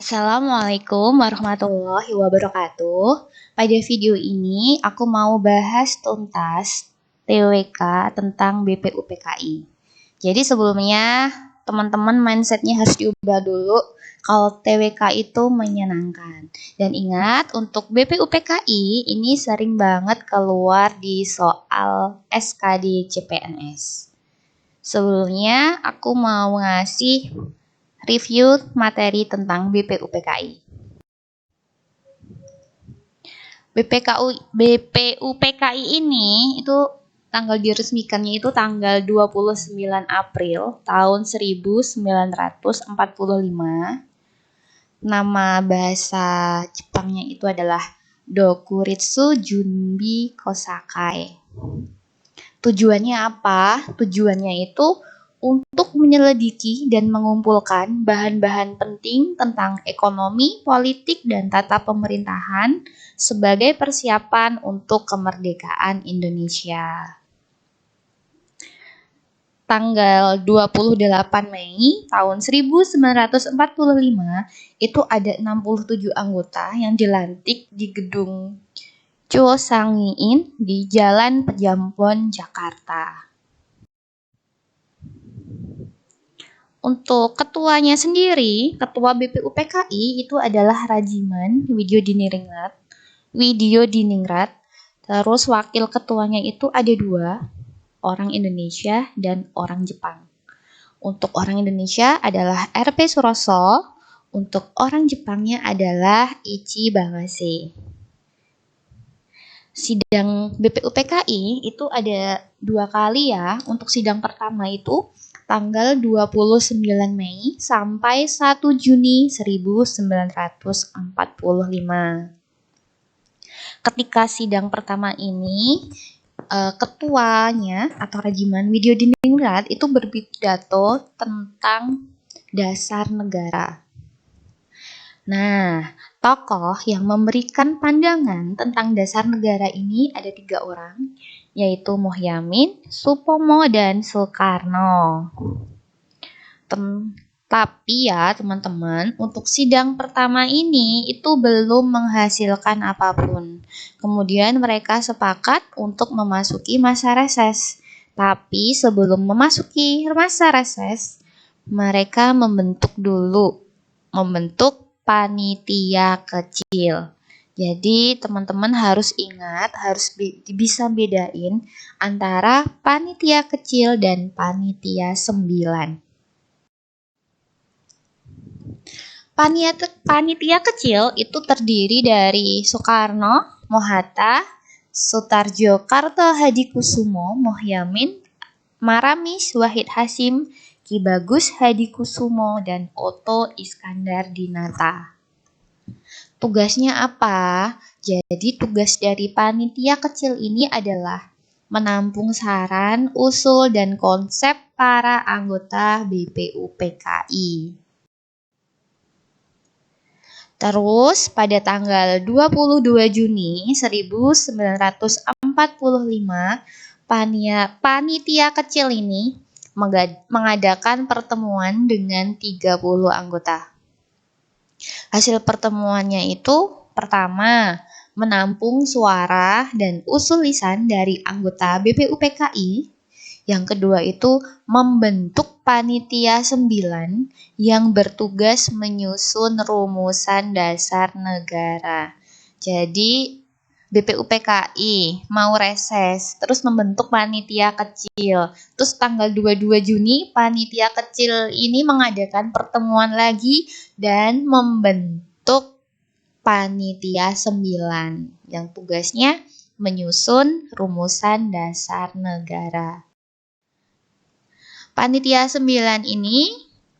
Assalamualaikum warahmatullahi wabarakatuh. Pada video ini aku mau bahas tuntas TWK tentang BPUPKI. Jadi sebelumnya teman-teman mindsetnya harus diubah dulu kalau TWK itu menyenangkan. Dan ingat untuk BPUPKI ini sering banget keluar di soal SKD CPNS. Sebelumnya aku mau ngasih review materi tentang BPUPKI. BPUPKI ini itu tanggal diresmikannya itu tanggal 29 April tahun 1945. Nama bahasa Jepangnya itu adalah Dokuritsu Junbi Kosakai. Tujuannya apa? Tujuannya itu untuk menyelidiki dan mengumpulkan bahan-bahan penting tentang ekonomi, politik, dan tata pemerintahan sebagai persiapan untuk kemerdekaan Indonesia. Tanggal 28 Mei tahun 1945 itu ada 67 anggota yang dilantik di gedung Chosangin di Jalan Pejambon, Jakarta. Untuk ketuanya sendiri, ketua BPUPKI itu adalah Rajiman Widyodiningrat. Terus wakil ketuanya itu ada 2, orang Indonesia dan orang Jepang. Untuk orang Indonesia adalah RP Suroso, untuk orang Jepangnya adalah Ichi Bawase. Sidang BPUPKI itu ada 2 kali ya. Untuk sidang pertama itu tanggal 29 Mei sampai 1 Juni 1945. Ketika sidang pertama ini, ketuanya atau Rajiman Widyodiningrat itu berpidato tentang dasar negara. Nah, tokoh yang memberikan pandangan tentang dasar negara ini ada 3 orang, yaitu Muhyamin, Supomo, dan Soekarno. Tapi ya teman-teman, untuk sidang pertama ini itu belum menghasilkan apapun. Kemudian mereka sepakat untuk memasuki masa reses. Tapi sebelum memasuki masa reses, mereka membentuk panitia kecil. Jadi teman-teman harus ingat, harus bisa bedain antara panitia kecil dan panitia 9. Panitia kecil itu terdiri dari Soekarno, Mohatta, Sutarjo Karto Hadikusumo, Muhyamin, Maramis, Wahid Hasyim, Ki Bagus Hadikusumo, dan Oto Iskandar-Dinata. Tugasnya apa? Jadi tugas dari panitia kecil ini adalah menampung saran, usul, dan konsep para anggota BPUPKI. Terus pada tanggal 22 Juni 1945, panitia kecil ini mengadakan pertemuan dengan 30 anggota. Hasil pertemuannya itu pertama, menampung suara dan usul lisan dari anggota BPUPKI. Yang kedua itu membentuk panitia 9 yang bertugas menyusun rumusan dasar negara. Jadi BPUPKI mau reses, terus membentuk panitia kecil. Terus tanggal 22 Juni panitia kecil ini mengadakan pertemuan lagi dan membentuk panitia 9 yang tugasnya menyusun rumusan dasar negara. Panitia 9 ini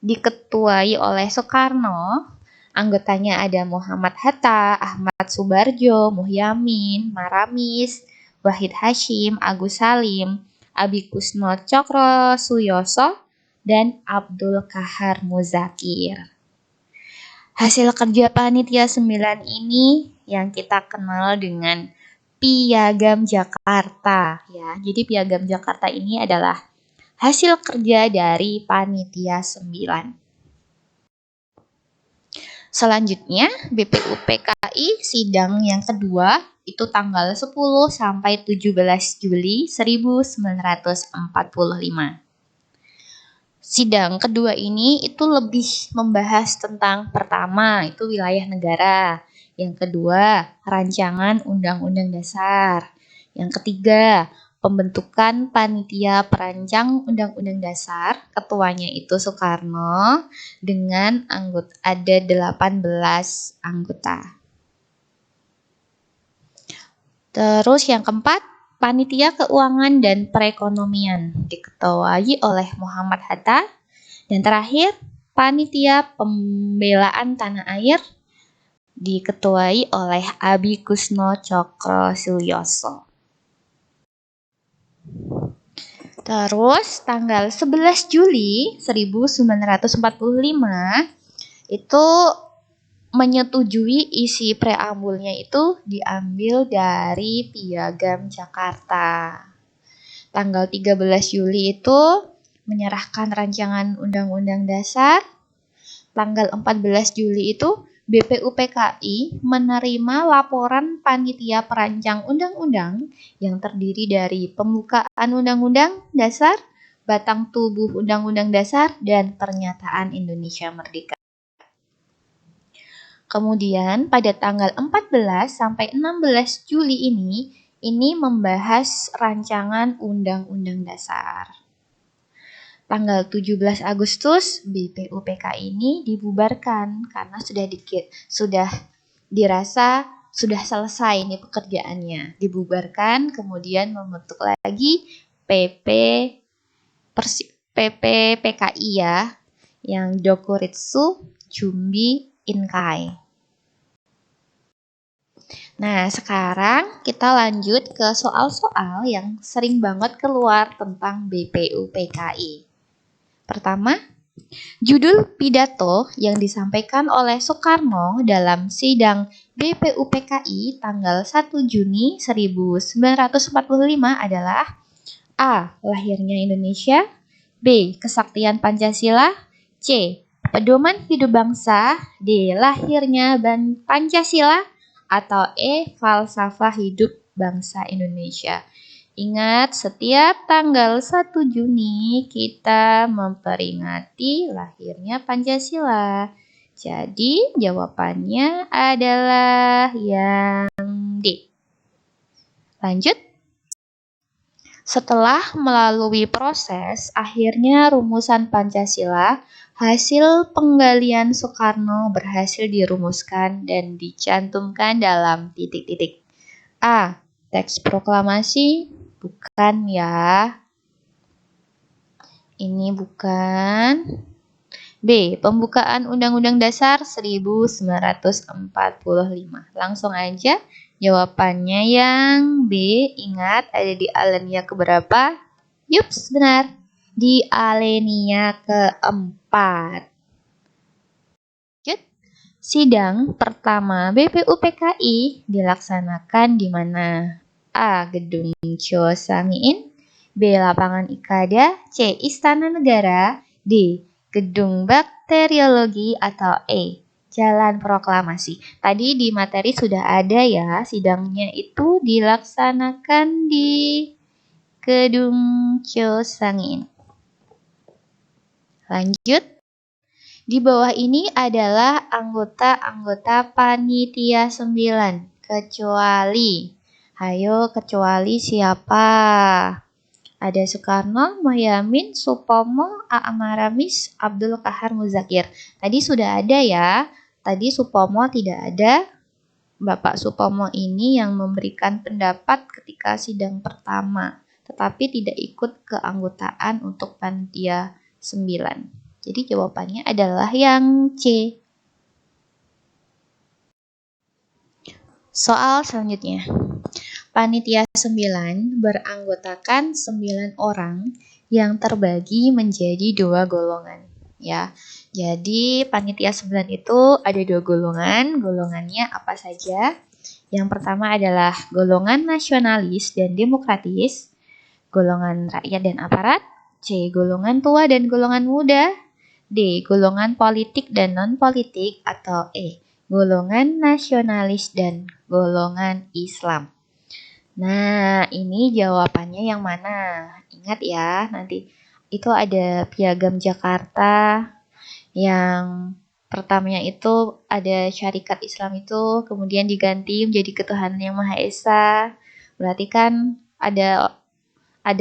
diketuai oleh Soekarno. Anggotanya ada Muhammad Hatta, Ahmad Subarjo, Muhyamin, Maramis, Wahid Hasyim, Agus Salim, Abi Kusno Cokro Suyoso, dan Abdul Kahar Muzakir. Hasil kerja panitia 9 ini yang kita kenal dengan Piagam Jakarta ya. Jadi Piagam Jakarta ini adalah hasil kerja dari panitia 9. Selanjutnya, BPUPKI sidang yang kedua itu tanggal 10 sampai 17 Juli 1945. Sidang kedua ini itu lebih membahas tentang pertama itu wilayah negara, yang kedua rancangan Undang-Undang Dasar, yang ketiga pembentukan panitia perancang Undang-Undang Dasar, ketuanya itu Soekarno dengan ada 18 anggota. Terus yang keempat, panitia keuangan dan perekonomian diketuai oleh Muhammad Hatta. Dan terakhir, panitia pembelaan tanah air diketuai oleh Abi Kusno Cokrosilyoso. Terus tanggal 11 Juli 1945 itu menyetujui isi preambulnya itu diambil dari Piagam Jakarta. Tanggal 13 Juli itu menyerahkan rancangan Undang-Undang Dasar. Tanggal 14 Juli itu BPUPKI menerima laporan panitia perancang undang-undang yang terdiri dari pembukaan Undang-Undang Dasar, batang tubuh Undang-Undang Dasar, dan pernyataan Indonesia Merdeka. Kemudian pada tanggal 14 sampai 16 Juli ini membahas rancangan Undang-Undang Dasar. Tanggal 17 Agustus BPUPKI ini dibubarkan karena sudah dirasa sudah selesai ini pekerjaannya. Dibubarkan kemudian membentuk lagi PPPKI ya, yang Dokuritsu Jumbi Inkai. Nah, sekarang kita lanjut ke soal-soal yang sering banget keluar tentang BPUPKI. Pertama, judul pidato yang disampaikan oleh Soekarno dalam sidang BPUPKI tanggal 1 Juni 1945 adalah A. Lahirnya Indonesia, B. Kesaktian Pancasila, C. Pedoman hidup bangsa, D. Lahirnya Pancasila, atau E. Falsafah hidup bangsa Indonesia. Ingat, setiap tanggal 1 Juni kita memperingati lahirnya Pancasila. Jadi, jawabannya adalah yang D. Lanjut. Setelah melalui proses, akhirnya rumusan Pancasila, hasil penggalian Soekarno berhasil dirumuskan dan dicantumkan dalam titik-titik. A. Teks proklamasi. Bukan ya. Ini bukan. B. Pembukaan Undang-Undang Dasar 1945. Langsung aja jawabannya yang B. Ingat ada di alinea keberapa? Yups, benar. Di alinea keempat. Lanjut. Sidang pertama BPUPKI dilaksanakan di mana? A. Gedung Cho Sangiin, B. Lapangan Ikada, C. Istana Negara, D. Gedung Bakteriologi, atau E. Jalan Proklamasi. Tadi di materi sudah ada ya, sidangnya itu dilaksanakan di Gedung Cho Sangiin. Lanjut. Di bawah ini adalah anggota-anggota Panitia 9, kecuali. Hayo, kecuali siapa? Ada Soekarno, Mohyamin, Supomo, A.M. Maramis, Abdul Qahar Muzakir. Tadi sudah ada ya. Tadi Supomo tidak ada. Bapak Supomo ini yang memberikan pendapat ketika sidang pertama, tetapi tidak ikut keanggotaan untuk Panitia 9. Jadi jawabannya adalah yang C. Soal selanjutnya. Panitia 9 beranggotakan 9 orang yang terbagi menjadi 2 golongan. Ya, jadi panitia 9 itu ada 2 golongan. Golongannya apa saja? Yang pertama adalah golongan nasionalis dan demokratis, golongan rakyat dan aparat, C. golongan tua dan golongan muda, D. Golongan politik dan non-politik, atau E. Golongan nasionalis dan golongan Islam. Nah, ini jawabannya yang mana? Ingat ya, nanti itu ada Piagam Jakarta yang pertamanya itu ada syarikat Islam itu, kemudian diganti menjadi ketuhanan yang Maha Esa. Berarti kan ada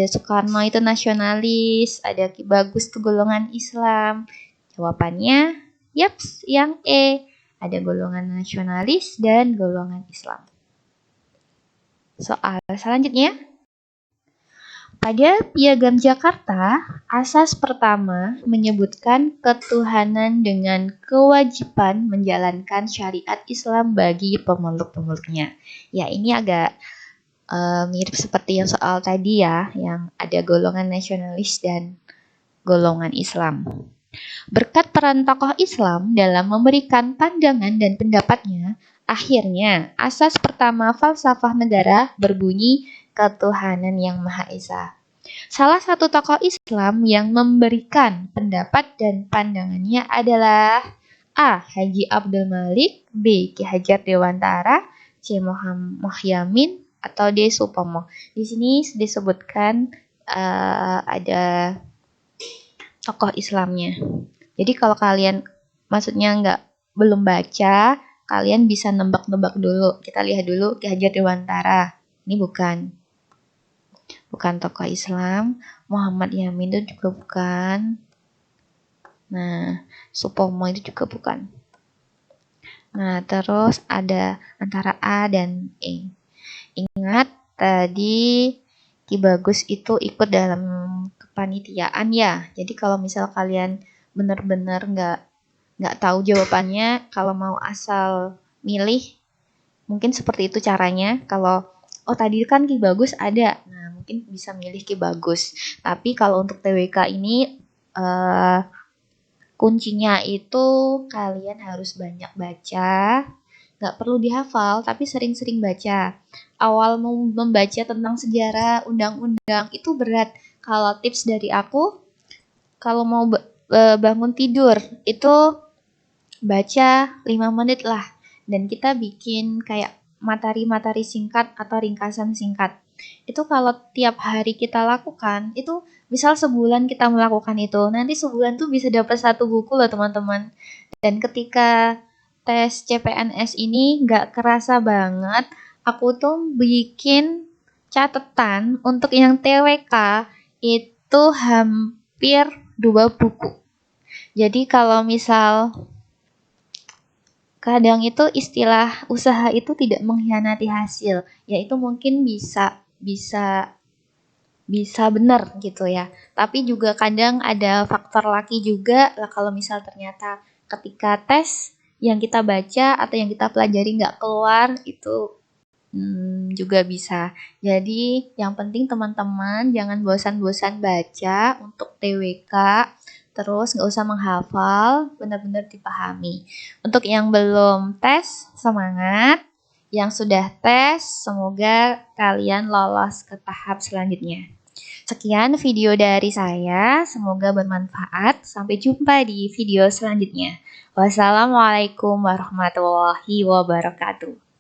Soekarno itu nasionalis, ada Ki Bagus itu golongan Islam. Jawabannya, yaps, yang E. Ada golongan nasionalis dan golongan Islam. Soal selanjutnya. Pada Piagam Jakarta, asas pertama menyebutkan ketuhanan dengan kewajiban menjalankan syariat Islam bagi pemeluk-pemeluknya. Ya, ini agak mirip seperti yang soal tadi ya, yang ada golongan nasionalis dan golongan Islam. Berkat peran tokoh Islam dalam memberikan pandangan dan pendapatnya, akhirnya asas pertama falsafah negara berbunyi ketuhanan yang Maha Esa. Salah satu tokoh Islam yang memberikan pendapat dan pandangannya adalah A. Haji Abdul Malik, B. Ki Hajar Dewantara, C. Muhammad Muhyamin, atau D. Supomo. Di sini disebutkan ada tokoh Islamnya. Jadi kalau kalian maksudnya belum baca, kalian bisa nebak-nebak dulu. Kita lihat dulu Ki Hajar Dewantara. Ini bukan tokoh Islam. Muhammad Yamin itu juga bukan. Nah, Supomo itu juga bukan. Nah, terus ada antara A dan E. Ingat tadi Ki Bagus itu ikut dalam kepanitiaan ya. Jadi kalau misal kalian benar-benar nggak tahu jawabannya, kalau mau asal milih, mungkin seperti itu caranya. Kalau tadi kan Ki Bagus ada, nah mungkin bisa milih Ki Bagus. Tapi kalau untuk TWK ini kuncinya itu kalian harus banyak baca, nggak perlu dihafal, tapi sering-sering baca. Awal mau membaca tentang sejarah, undang-undang itu berat. Kalau tips dari aku, kalau mau bangun tidur itu baca 5 menit lah, dan kita bikin kayak materi-materi singkat atau ringkasan singkat. Itu kalau tiap hari kita lakukan, itu misal sebulan kita melakukan itu, nanti sebulan tuh bisa dapat 1 buku loh teman-teman. Dan ketika tes CPNS ini nggak kerasa banget, aku tuh bikin catatan untuk yang TWK itu hampir 2 buku. Jadi kalau misal kadang itu istilah usaha itu tidak mengkhianati hasil, yaitu mungkin bisa benar gitu ya. Tapi juga kadang ada faktor laki juga lah, kalau misal ternyata ketika tes yang kita baca atau yang kita pelajari nggak keluar, itu juga bisa. Jadi yang penting teman-teman jangan bosan-bosan baca untuk TWK. Terus nggak usah menghafal, benar-benar dipahami. Untuk yang belum tes, semangat. Yang sudah tes, semoga kalian lolos ke tahap selanjutnya. Sekian video dari saya, semoga bermanfaat. Sampai jumpa di video selanjutnya. Wassalamualaikum warahmatullahi wabarakatuh.